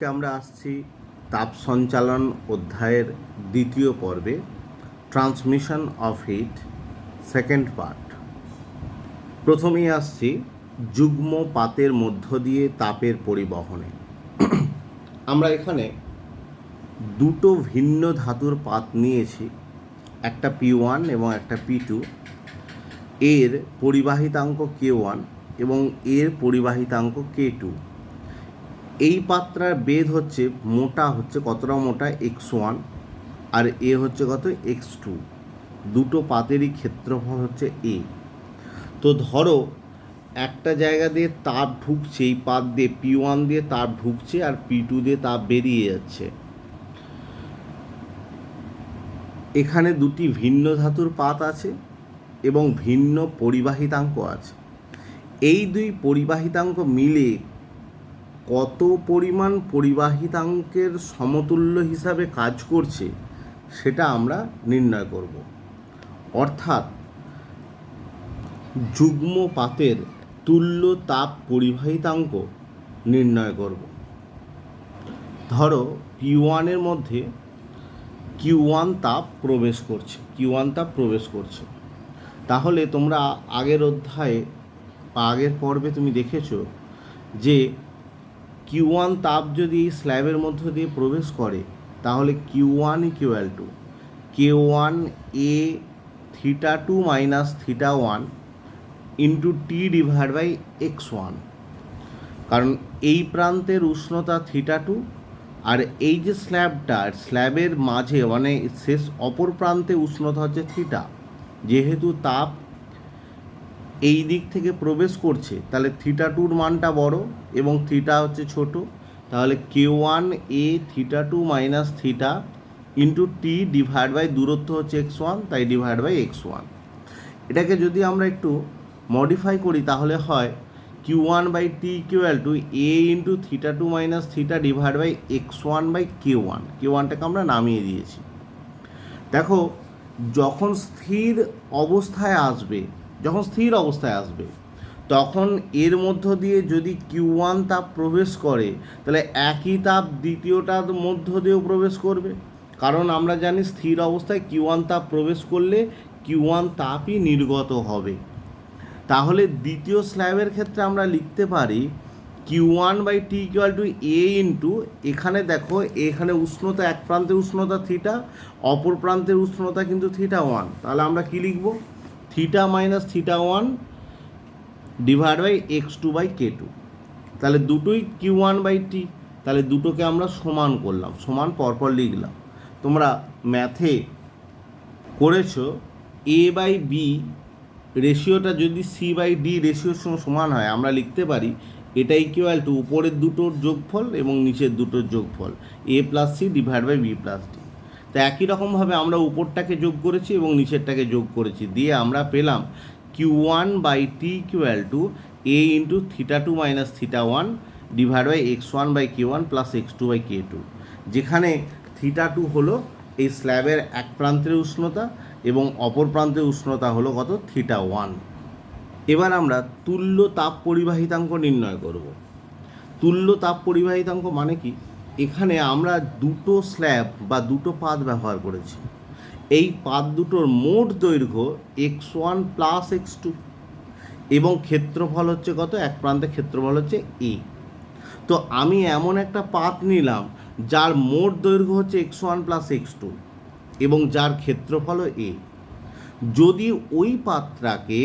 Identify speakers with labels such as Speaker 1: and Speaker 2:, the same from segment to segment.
Speaker 1: আমরা আসছি তাপ সঞ্চালন অধ্যায়ের দ্বিতীয় পর্বে, transmission of heat, second part. প্রথমেই আসছি যুগ্ম পাতের মধ্য দিয়ে তাপের পরিবহনে। আমরা এখানে দুটো ভিন্ন ধাতুর পাত নিয়েছি, একটা P1 এবং একটা P2। এর পরিবাহিতাঙ্ক K1 এবং এর পরিবাহিতাঙ্ক K2। এই পাত্রার বেধ হচ্ছে, মোটা হচ্ছে কতটা মোটা, x1, আর এ হচ্ছে কত, x2। দুটো পাতেরই ক্ষেত্রফল হচ্ছে a। তো ধরো একটা জায়গা দিয়ে তাপ ঢুকছে, এই পাত দিয়ে P1 দিয়ে তাপ ঢুকছে আর P2 দিয়ে তাপ বেরিয়ে যাচ্ছে। এখানে দুটি ভিন্ন ধাতুর পাত আছে এবং ভিন্ন পরিবাহিতাঙ্ক আছে। এই দুই পরিবাহিতাঙ্ক মিলে কত পরিমাণ পরিবাহিতাঙ্কের সমতুল্য হিসাবে কাজ করছে সেটা আমরা নির্ণয় করব। অর্থাৎ যুগ্ম পাতের তুল্য তাপ পরিবাহিতাঙ্ক নির্ণয় করব। ধরো P1-এর মধ্যে Q1 তাপ প্রবেশ করছে। তাহলে তোমরা আগের অধ্যায়ে বা আগের পর্বে তুমি দেখেছো যে Q1 তাপ যদি এই স্ল্যাবের মধ্য দিয়ে প্রবেশ করে তাহলে Q1 equal to K1 A θ2 minus θ1 into T divide by x1। কারণ এই প্রান্তের উষ্ণতা θ2 আর এই যে স্ল্যাবের মাঝে মানে শেষ অপর প্রান্তে উষ্ণতা হচ্ছে θ। যেহেতু তাপ এই দিক থেকে প্রবেশ করছে তাহলে θ2-র মানটা বড় এবং θ হচ্ছে ছোট। তাহলে K1 A θ2 minus θ into T divide by দূরত্ব হচ্ছে x1, তাই ডিভাইড বাই x1। এটাকে যদি আমরা একটু মডিফাই করি তাহলে হয় Q1 by T equal to A into θ2 minus θ divide by x1 by K1। K1টাকে আমরা নামিয়ে দিয়েছি। দেখো যখন স্থির অবস্থায় আসবে তখন এর মধ্য দিয়ে যদি Q1 তাপ প্রবেশ করে তাহলে একই তাপ দ্বিতীয়টার মধ্য দিয়েও প্রবেশ করবে। কারণ আমরা জানি স্থির অবস্থায় Q1 তাপ প্রবেশ করলে Q1 তাপই নির্গত হবে। তাহলে দ্বিতীয় স্ল্যাবের ক্ষেত্রে আমরা লিখতে পারি Q1 by T equal to A into, এখানে দেখো এখানে উষ্ণতা, এক প্রান্তে উষ্ণতা θ, অপর প্রান্তের উষ্ণতা কিন্তু θ1। তাহলে আমরা কি লিখব, θ minus θ1 divide by x2 by K2। তাহলে দুটোই Q1 বাই T, তাহলে দুটোকে আমরা সমান করলাম, সমান পরপর লিখলাম। তোমরা ম্যাথে করেছো A বাই B রেশিওটা যদি C বাই D রেশিওর সঙ্গে সমান হয় আমরা লিখতে পারি এটা ইকুয়াল টু উপরের দুটোর যোগফল এবং নিচের দুটোর যোগফল A plus C divide by B plus D। তো একই রকমভাবে আমরা উপরটাকে যোগ করেছি এবং নিচেরটাকে যোগ করেছি, দিয়ে আমরা পেলাম Q1 by T equal to A into θ2 minus θ1 divide by x1 by K1 plus x2 by K2, যেখানে θ2 হলো এই স্ল্যাবের এক প্রান্তের উষ্ণতা এবং অপর প্রান্তের উষ্ণতা হলো কত, θ1। এবার আমরা তুল্য তাপ পরিবাহিতাঙ্ক নির্ণয় করব। তুল্য তাপ পরিবাহিতাঙ্ক মানে কি, এখানে আমরা দুটো স্ল্যাব বা দুটো পাত ব্যবহার করেছি। এই পাত দুটোর মোট দৈর্ঘ্য x1 প্লাস x2 এবং ক্ষেত্রফল হচ্ছে কত, এক প্রান্তের ক্ষেত্রফল হচ্ছে a। তো আমি এমন একটা পাত নিলাম যার মোট দৈর্ঘ্য হচ্ছে x1 প্লাস x2 এবং যার ক্ষেত্রফল a। যদি ওই পাত্রাকে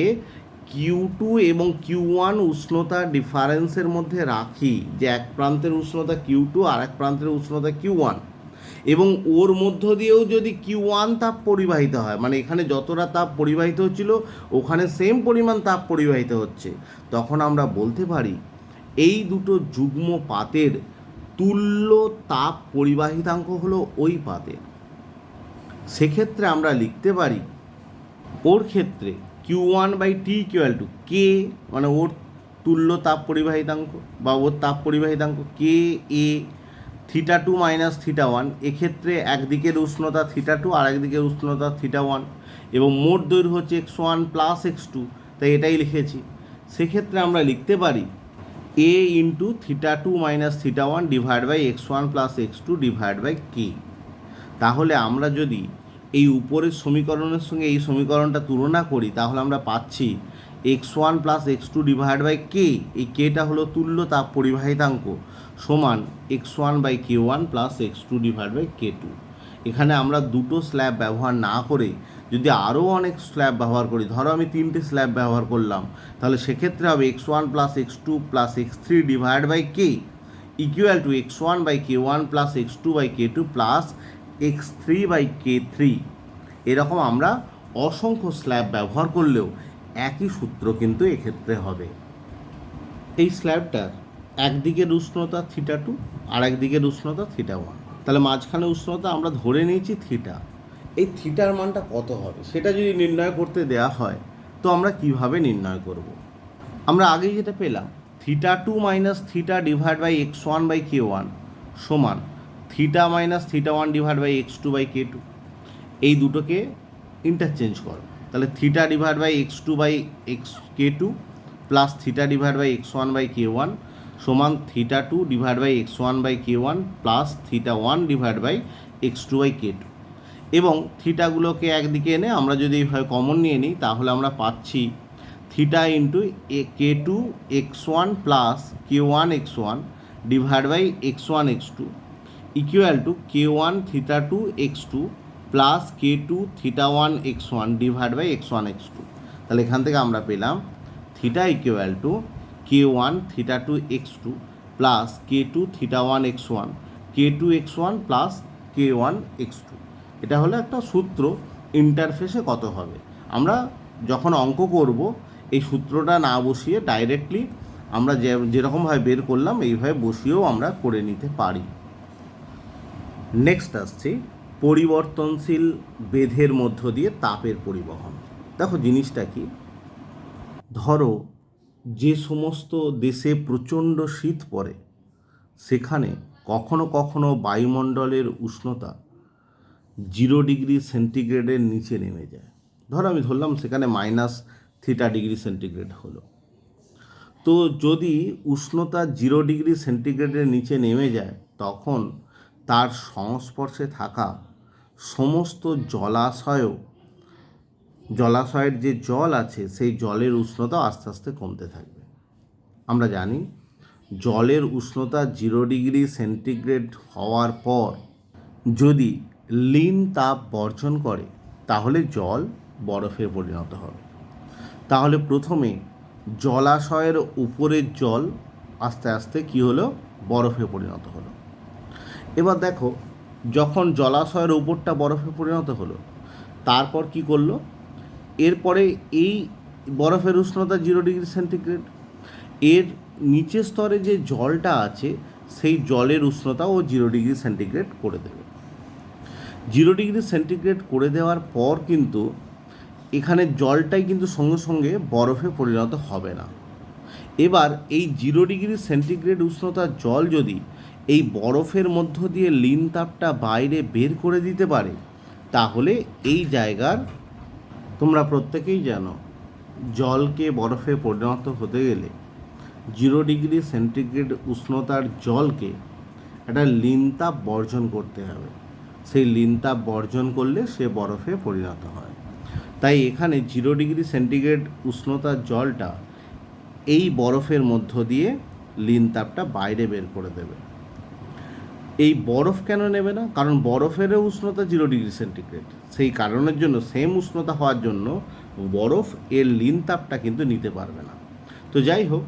Speaker 1: Q2 এবং Q1 উষ্ণতা ডিফারেন্সের মধ্যে রাখি, যে এক প্রান্তের উষ্ণতা Q2 আর এক প্রান্তের উষ্ণতা Q1, এবং ওর মধ্য দিয়েও যদি Q1 তাপ পরিবাহিত হয়, মানে এখানে যতটা তাপ পরিবাহিত হচ্ছিল ওখানে সেম পরিমাণ তাপ পরিবাহিত হচ্ছে, তখন আমরা বলতে পারি এই দুটো যুগ্ম পাতের তুল্য তাপ পরিবাহিতাঙ্ক হলো ওই পাতের। সেক্ষেত্রে আমরা লিখতে পারি ওর ক্ষেত্রে Q1 by T equal to K, মানে ওর তুল্য তাপ পরিবাহিতাঙ্ক বা ওর তাপ পরিবাহিতাঙ্ক K A θ2 মাইনাস θ1। এক্ষেত্রে একদিকের উষ্ণতা θ2 আর একদিকের উষ্ণতা θ1 এবং মোট দৈর্ঘ্য হচ্ছে x1 প্লাস x2, তাই এটাই লিখেছি। সেক্ষেত্রে আমরা লিখতে পারি A into theta two minus theta one divide by x one plus x two divide by K. তাহলে আমরা যদি এই উপরের সমীকরণের সঙ্গে এই সমীকরণটা তুলনা করি তাহলে আমরা পাচ্ছি x one plus x two divide by K, এই কেটা হলো তুল্য তাপ পরিবাহিতাঙ্ক, সমান x one by K one plus x two divide by K two. এখানে আমরা দুটো স্ল্যাব ব্যবহার না করে যদি আরও অনেক স্ল্যাব ব্যবহার করি, ধরো আমি 3টে স্ল্যাব ব্যবহার করলাম, তাহলে সেক্ষেত্রে হবে X one plus x two plus X three divide by K equal to x one by K one plus x two by K two plus X three by K three. এরকম আমরা অসংখ্য slab ব্যবহার করলেও একই সূত্র কিন্তু এক্ষেত্রে হবে। এই স্ল্যাবটার একদিকের উষ্ণতা থিটা টু আর একদিকের উষ্ণতা থিটা ওয়ান, তাহলে মাঝখানে উষ্ণতা আমরা ধরে নিয়েছি থিটা। এই থিটার মানটা কত হবে সেটা যদি নির্ণয় করতে দেয়া হয় তো আমরা কিভাবে নির্ণয় করব? আমরা আগেই যেটা পেলাম, theta two minus theta divide by x one by K one সমান theta minus theta one divide by x two by K two. এই দুটোকে ইন্টারচেঞ্জ করো, তাহলে theta divide by x two by x K two plus theta divide by x one by K one সমান theta two divide by x one by K one plus theta one divide by x two by K two. এবং থিটাগুলোকে একদিকে এনে আমরা যদি এইভাবে common নিয়ে নিই তাহলে আমরা পাচ্ছি theta into k two x one plus k one x one divide by x one x two equal to k one theta two x two plus k two theta one x one divide by x one x two. তাহলে এখান থেকে আমরা পেলাম theta equal to k one theta two x two plus k two theta one x one k two x one plus k one x two. এটা হলো একটা সূত্র, ইন্টারফেসে কত হবে। আমরা যখন অঙ্ক করব এই সূত্রটা না বসিয়ে ডাইরেক্টলি আমরা যেরকমভাবে বের করলাম এইভাবে বসিয়েও আমরা করে নিতে পারি। নেক্সট আসছে পরিবর্তনশীল বেধের মধ্য দিয়ে তাপের পরিবহন। দেখো জিনিসটা কি, ধরো যে সমস্ত দেশে প্রচণ্ড শীত পড়ে সেখানে কখনো কখনো বায়ুমণ্ডলের উষ্ণতা 0 ডিগ্রি সেন্টিগ্রেডের নিচে নেমে যায়। ধরো আমি ধরলাম সেখানে -θ°C হলো। তো যদি উষ্ণতা 0 ডিগ্রি সেন্টিগ্রেডের নিচে নেমে যায় তখন তার সংস্পর্শে থাকা সমস্ত জলাশয়ের যে জল আছে সেই জলের উষ্ণতা আস্তে আস্তে কমতে থাকবে। আমরা জানি জলের উষ্ণতা 0 ডিগ্রি সেন্টিগ্রেড হওয়ার পর যদি লীন তাপ বর্জন করে তাহলে জল বরফে পরিণত হবে। তাহলে প্রথমে জলাশয়ের উপরের জল আস্তে আস্তে কী হলো, বরফে পরিণত হলো। এবার দেখো যখন জলাশয়ের উপরটা বরফে পরিণত হলো তারপর কি করলো, এরপরে এই বরফের উষ্ণতা 0 ডিগ্রি সেন্টিগ্রেড, এর নিচের স্তরে যে জলটা আছে সেই জলের উষ্ণতাও 0 ডিগ্রি সেন্টিগ্রেড করে দেবে। 0 ডিগ্রি সেন্টিগ্রেড করে দেওয়ার পর কিন্তু এখানে জলটাই কিন্তু সঙ্গে সঙ্গে বরফে পরিণত হবে না। এবার এই 0 ডিগ্রি সেন্টিগ্রেড উষ্ণতার জল যদি এই বরফের মধ্য দিয়ে লীন তাপটা বাইরে বের করে দিতে পারে তাহলে এই জায়গার, তোমরা প্রত্যেকেই জানো জলকে বরফে পরিণত হতে গেলে 0 ডিগ্রি সেন্টিগ্রেড উষ্ণতার জলকে একটা লীন তাপ বর্জন করতে হবে। সেই লীন তাপ বর্জন করলে সে বরফে পরিণত হয়। তাই এখানে 0 ডিগ্রি সেন্টিগ্রেড উষ্ণতার জলটা এই বরফের মধ্য দিয়ে লীন তাপটা বাইরে বের করে দেবে। এই বরফ কেন নেবে না? কারণ বরফেরও উষ্ণতা 0 ডিগ্রি সেন্টিগ্রেড, সেই কারণের জন্য সেম উষ্ণতা হওয়ার জন্য বরফ এর লীন তাপটা কিন্তু নিতে পারবে না। তো যাই হোক,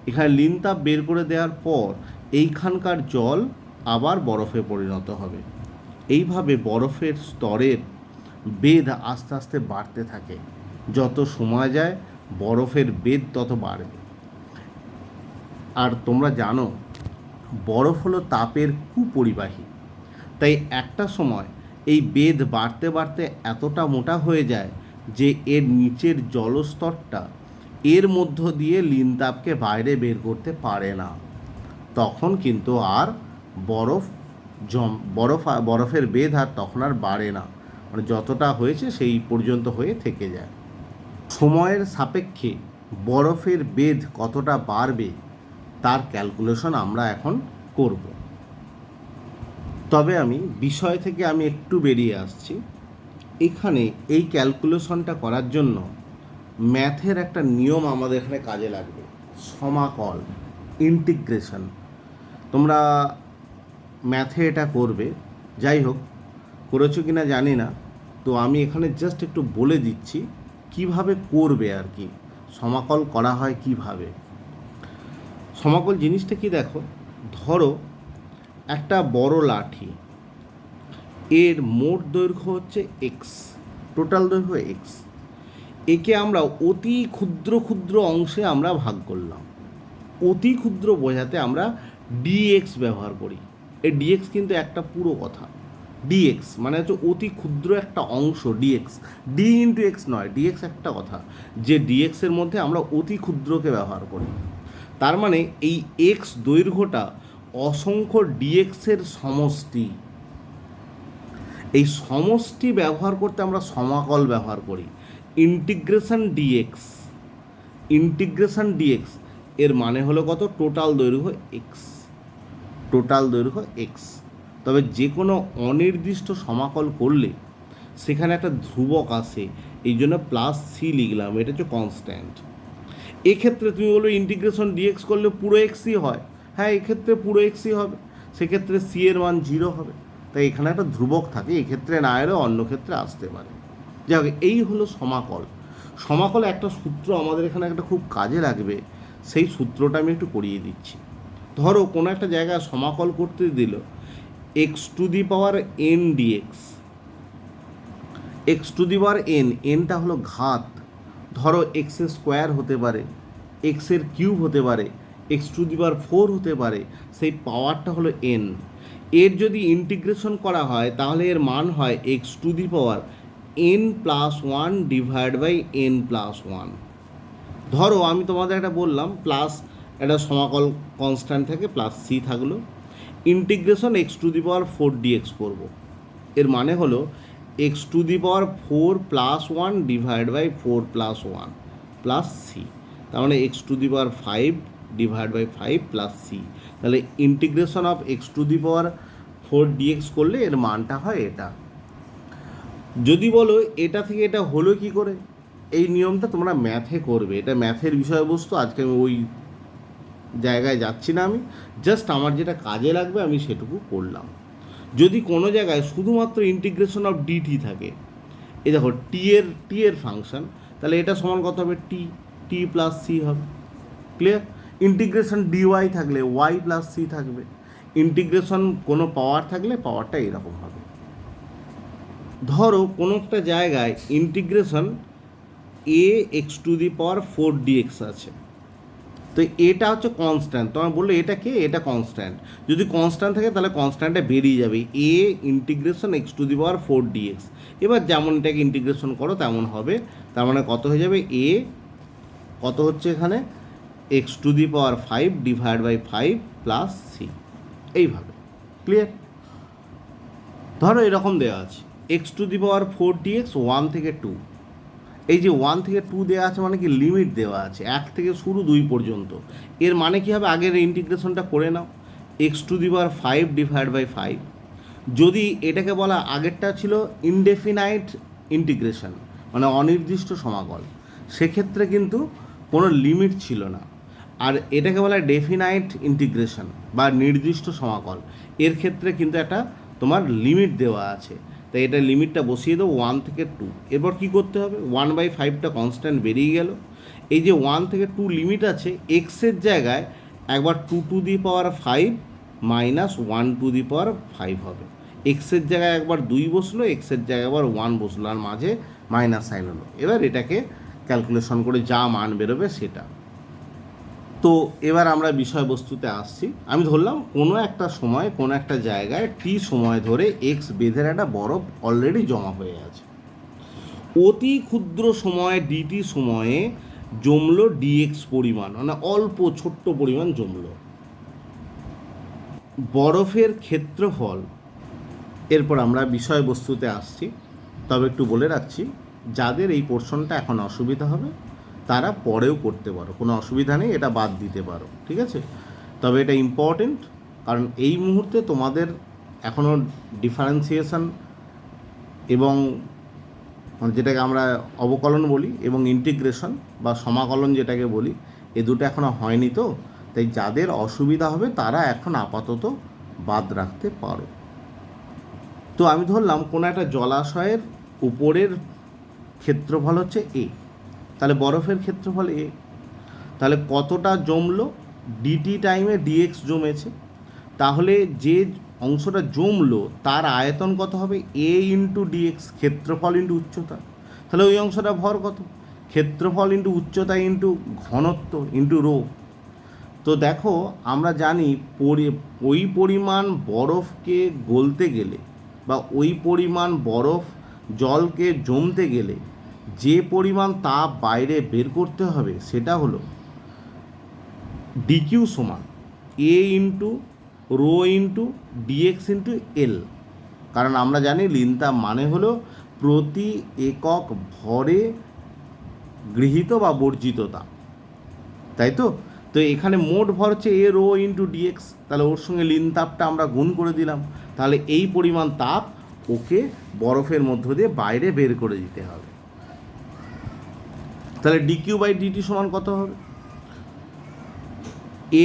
Speaker 1: এখানে লীন তাপ বের করে দেওয়ার পর এইখানকার জল আবার বরফে পরিণত হবে। এইভাবে বরফের স্তরের বেধ আস্তে আস্তে বাড়তে থাকে, যত সময় যায় বরফের বেধ তত বাড়বে। আর তোমরা জানো বরফ হলো তাপের কুপরিবাহী, তাই একটা সময় এই বেধ বাড়তে বাড়তে এতটা মোটা হয়ে যায় যে এর নিচের জলস্তরটা এর মধ্য দিয়ে লীন তাপকে বাইরে বের করতে পারে না। তখন কিন্তু আর বরফের বেধ আর তখন আর বাড়ে না, মানে যতটা হয়েছে সেই পর্যন্ত হয়ে থেকে যায়। সময়ের সাপেক্ষে বরফের বেধ কতটা বাড়বে তার ক্যালকুলেশন আমরা এখন করব। তবে আমি বিষয় থেকে আমি একটু বেরিয়ে আসছি। এখানে এই ক্যালকুলেশনটা করার জন্য ম্যাথের একটা নিয়ম আমাদের এখানে কাজে লাগবে, সমাকল, ইন্টিগ্রেশন। তোমরা ম্যাথে এটা করবে, যাই হোক করেছো কি না জানি না, তো আমি এখানে জাস্ট একটু বলে দিচ্ছি কিভাবে করবে আর কি, সমাকল করা হয় কিভাবে। সমাকল জিনিসটা কি দেখো, ধরো একটা বড় লাঠি, এর মোট দৈর্ঘ্য হচ্ছে এক্স, টোটাল দৈর্ঘ্য এক্স, একে আমরা অতি ক্ষুদ্র ক্ষুদ্র অংশে আমরা ভাগ করলাম। অতি ক্ষুদ্র বোঝাতে আমরা ডিএক্স ব্যবহার করি। এই ডিএক্স কিন্তু একটা পুরো কথা, ডিএক্স মানে হচ্ছে অতি ক্ষুদ্র একটা অংশ, ডিএক্স, ডি ইন্টু এক্স নয়, ডিএক্স একটা কথা, যে ডিএক্সের মধ্যে আমরা অতি ক্ষুদ্রকে ব্যবহার করি। তার মানে এই এক্স দৈর্ঘ্যটা অসংখ্য ডিএক্সের সমষ্টি। এই সমষ্টি ব্যবহার করতে আমরা সমাকল ব্যবহার করি। ইন্টিগ্রেশন ডিএক্স, ইন্টিগ্রেশন ডিএক্স এর মানে হলো কত, টোটাল দৈর্ঘ্য এক্স, টোটাল দৈর্ঘ্য এক্স। তবে যে কোনো অনির্দিষ্ট সমাকল করলে সেখানে একটা ধ্রুবক আসে, এই জন্য প্লাস সি লিখলাম, এটা হচ্ছে কনস্ট্যান্ট। এক্ষেত্রে তুমি বলো ইন্টিগ্রেশন ডিএক্স করলে পুরো এক্সই হয়, হ্যাঁ এক্ষেত্রে পুরো এক্সই হবে, সেক্ষেত্রে সি এর মান 0 হবে। তাই এখানে একটা ধ্রুবক থাকে, এক্ষেত্রে না এলেও অন্য ক্ষেত্রে আসতে পারে। যাই হোক, এই হলো সমাকল। সমাকলে একটা সূত্র আমাদের এখানে একটা খুব কাজে লাগবে, সেই সূত্রটা আমি একটু করিয়ে দিচ্ছি। ধরো কোনো একটা জায়গায় সমাকল করতে দিল x to the power n dx, x to the power n, এনটা হলো ঘাত। ধরো এক্সের স্কোয়ার হতে পারে, এক্সের কিউব হতে পারে, এক্স টু দি পাওয়ার 4 হতে পারে, সেই পাওয়ারটা হলো এন। এর যদি ইন্টিগ্রেশন করা হয় তাহলে এর মান হয় x to the power n plus 1 divide by n plus 1। ধরো আমি তোমাদের একটা বললাম প্লাস একটা সমাকল কনস্ট্যান্ট থাকে, প্লাস সি থাকলো, integration x to the power 4 dx করবো। এর মানে হলো x to the power 4 plus 1 divide by 4 plus 1 plus c, তার মানে x to the power 5 divide by 5 plus c. তাহলে integration of x to the power 4 dx করলে এর মানটা হয় এটা। যদি বলো এটা থেকে এটা হলো কি করে, এই নিয়মটা তোমরা ম্যাথে করবে, এটা ম্যাথের বিষয়বস্তু, আজকে আমি ওই জায়গায় যাচ্ছি না, আমি জাস্ট আমার যেটা কাজে লাগবে আমি সেটুকু করলাম। যদি কোনো জায়গায় শুধুমাত্র ইন্টিগ্রেশন অফ ডিটি থাকে, এই দেখো টি এর ফাংশন, তাহলে এটা সমান কত হবে, টি প্লাস সি হবে, ক্লিয়ার। ইন্টিগ্রেশন ডিওয়াই থাকলে ওয়াই প্লাস সি থাকবে, ইন্টিগ্রেশন কোনো পাওয়ার থাকলে পাওয়ারটা এরকম হবে। ধরো কোনো একটা জায়গায় ইন্টিগ্রেশন এ x to the power 4 dx আছে, তো এটা হচ্ছে কনস্ট্যান্ট, তোমার বললো এটা কে, এটা কনস্ট্যান্ট। যদি কনস্ট্যান্ট থাকে তাহলে কনস্ট্যান্টটা বেরিয়ে যাবে, A integration x to the power 4 dx. এবার যেমন এটাকে ইন্টিগ্রেশন করো তেমন হবে, তার মানে কত হয়ে যাবে, এ কত হচ্ছে এখানে x to the power 5 divide by 5 plus c, এইভাবে, ক্লিয়ার। ধরো এরকম দেওয়া আছে x to the power 4 dx 1 থেকে 2, এই যে 1 থেকে 2 দেওয়া আছে মানে কি লিমিট দেওয়া আছে, 1 থেকে শুরু 2 পর্যন্ত। এর মানে কি হবে, আগের ইন্টিগ্রেশনটা করে নাও, x to the power 5 divide by 5। যদি এটাকে বলা, আগেরটা ছিল ইনডেফিনাইট ইন্টিগ্রেশন মানে অনির্দিষ্ট সমাকল, সেক্ষেত্রে কিন্তু কোনো লিমিট ছিল না। আর এটাকে বলা ডেফিনাইট ইন্টিগ্রেশন বা নির্দিষ্ট সমাকল, এর ক্ষেত্রে কিন্তু একটা তোমার লিমিট দেওয়া আছে। তাই এটা লিমিটটা বসিয়ে দেবো 1 থেকে 2। এরপর কী করতে হবে, 1/5টা কনস্ট্যান্ট বেরিয়ে গেল। এই যে 1 থেকে 2 লিমিট আছে, এক্সের জায়গায় একবার 2 to the power 5 minus 1 to the power 5 হবে। এক্সের জায়গায় একবার 2 বসলো, এক্সের জায়গায় আবার 1 বসলো, আর মাঝে মাইনাস সাইন হলো। এবার এটাকে ক্যালকুলেশন করে যা মান বেরোবে সেটা। তো এবার আমরা বিষয়বস্তুতে আসছি। আমি ধরলাম কোনো একটা সময় কোনো একটা জায়গায় টি সময় ধরে এক্স বেঁধের একটা বরফ অলরেডি জমা হয়ে আছে। অতি ক্ষুদ্র সময়ে ডিটি সময়ে জমলো ডিএক্স পরিমাণ, মানে অল্প ছোট্ট পরিমাণ জমলো। বরফের ক্ষেত্রফল, এরপর আমরা বিষয়বস্তুতে আসছি। তবে একটু বলে রাখছি, যাদের এই পোর্শনটা এখন অসুবিধা হবে তারা পরেও করতে পারো, কোনো অসুবিধা নেই, এটা বাদ দিতে পারো, ঠিক আছে। তবে এটা ইম্পর্টেন্ট, কারণ এই মুহূর্তে তোমাদের এখনও ডিফারেন্সিয়েশন এবং যেটাকে আমরা অবকলন বলি এবং ইন্টিগ্রেশন বা সমাকলন যেটাকে বলি, এ দুটো এখনও হয়নি। তো তাই যাদের অসুবিধা হবে তারা এখন আপাতত বাদ রাখতে পারো। তো আমি ধরলাম কোনো একটা জলাশয়ের উপরের ক্ষেত্রফল হচ্ছে এ, তাহলে বরফের ক্ষেত্রফল এ, তাহলে কতটা জমলো, ডিটি টাইমে ডিএক্স জমেছে, তাহলে যে অংশটা জমলো তার আয়তন কত হবে, এ ইন্টু ডিএক্স, ক্ষেত্রফল ইন্টু উচ্চতা। তাহলে ওই অংশটা ভর কত, ক্ষেত্রফল ইন্টু উচ্চতা ইন্টু ঘনত্ব ইন্টু রো। তো দেখো আমরা জানি ওই পরিমাণ বরফকে গলতে গেলে বা ওই পরিমাণ বরফ জলকে জমতে গেলে যে পরিমাণ তাপ বাইরে বের করতে হবে সেটা হলো ডিকিউ সমান A into rho into dx into L. কারণ আমরা জানি লিন তাপ মানে হলো প্রতি একক ভরে গৃহীত বা বর্জিত তাপ, তাই তো। তো এখানে মোট ভর হচ্ছে এ রো ইন্টু ডিএক্স, তাহলে ওর সঙ্গে লিন তাপটা আমরা গুণ করে দিলাম, তাহলে এই পরিমাণ তাপ ওকে বরফের মধ্য দিয়ে বাইরে বের করে দিতে হবে। তাহলে ডিকিউ বাই ডিটি সমান কত হবে,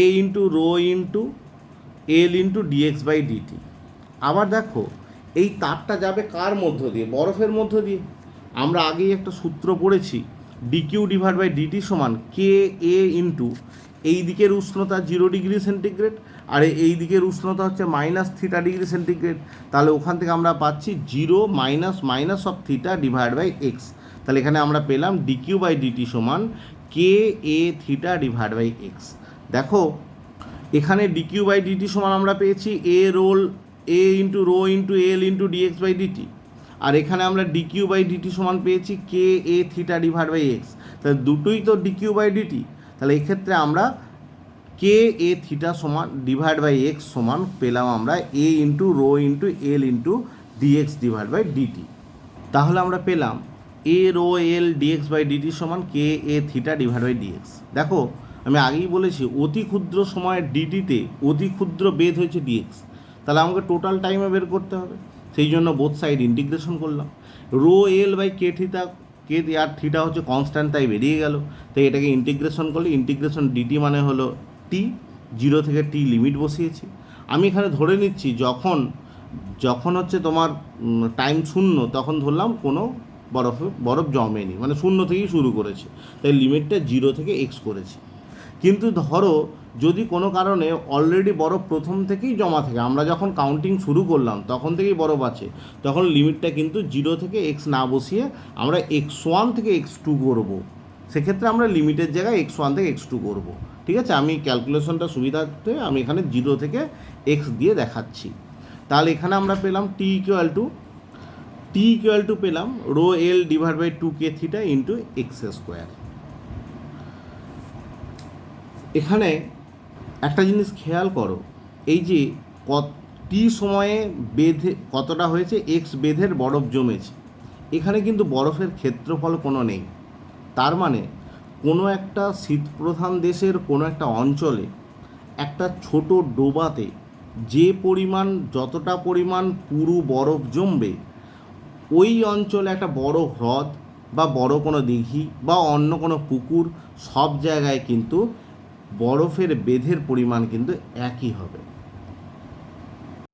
Speaker 1: A into rho into L into dx by dt. আবার দেখো এই তাপটা যাবে কার মধ্য দিয়ে, বরফের মধ্য দিয়ে। আমরা আগেই একটা সূত্র পড়েছি, ডিকিউ ডিভাইড বাই ডিটি সমান কে এ ইন্টু এই দিকের উষ্ণতা 0 ডিগ্রি সেন্টিগ্রেড আর এই দিকের উষ্ণতা হচ্ছে -θ ডিগ্রি সেন্টিগ্রেড। তাহলে ওখান থেকে আমরা পাচ্ছি 0 minus of theta divide by x. তাহলে এখানে আমরা পেলাম ডিকিউ বাই ডিটি সমান K A theta divide by x. দেখো এখানে ডিকিউ বাই ডিটি সমান আমরা পেয়েছি A into rho into L into dx by dt, আর এখানে আমরা ডিকিউ বাই ডিটি সমান পেয়েছি K A theta divide by x. তাহলে দুটোই তো ডিকিউ বাই ডিটি, তাহলে এক্ষেত্রে আমরা কে এ থিটা সমান ডিভাইড বাই এক্স সমান পেলাম আমরা A into rho into L into dx divide by dt. তাহলে আমরা পেলাম A rho L dx by dt সমান K A theta divide by dx. দেখো আমি আগেই বলেছি অতি ক্ষুদ্র সময়ের ডিটিতে অতি ক্ষুদ্র বেদ হয়েছে ডিএক্স, তাহলে আমাকে টোটাল টাইমে বের করতে হবে, সেই জন্য বোথ সাইড ইন্টিগ্রেশন করলাম। Rho l by k theta, k আর থিটা হচ্ছে কনস্ট্যান্ট তাই বেরিয়ে গেল, তাই এটাকে ইন্টিগ্রেশন করলে ইন্টিগ্রেশন ডিটি মানে হলো টি, 0 থেকে টি লিমিট বসিয়েছি। আমি এখানে ধরে নিচ্ছি যখন হচ্ছে তোমার টাইম শূন্য তখন ধরলাম কোনো বরফ জমেনি, মানে শূন্য থেকেই শুরু করেছে, তাই লিমিটটা 0 থেকে এক্স করেছি। কিন্তু ধরো যদি কোনো কারণে অলরেডি বরফ প্রথম থেকেই জমা থাকে, আমরা যখন কাউন্টিং শুরু করলাম তখন থেকেই বরফ আছে, তখন লিমিটটা কিন্তু 0 থেকে এক্স না বসিয়ে আমরা x1 থেকে x2 করবো। সেক্ষেত্রে আমরা লিমিটের জায়গায় x1 থেকে x2 করবো। ঠিক আছে, আমি ক্যালকুলেশনটা সুবিধার্থে আমি এখানে 0 থেকে x দিয়ে দেখাচ্ছি। তাহলে এখানে আমরা পেলাম টি ইকুয়াল টু পেলাম rho l divide by 2 k theta into x square. এখানে একটা জিনিস খেয়াল করো, এই যে টি সময়ে বেধে কতটা হয়েছে এক্স বেধের বরফ জমেছে, এখানে কিন্তু বরফের ক্ষেত্রফল কোনো নেই। তার মানে কোনো একটা শীতপ্রধান দেশের কোনো একটা অঞ্চলে একটা ছোট ডোবাতে যতটা পরিমাণ পুরো বরফ জমবে, ওই অঞ্চলে একটা বড় হ্রদ বা বড় কোনো দিঘি বা অন্য কোনো পুকুর, সব জায়গায় কিন্তু বরফের বেধের পরিমাণ কিন্তু একই হবে।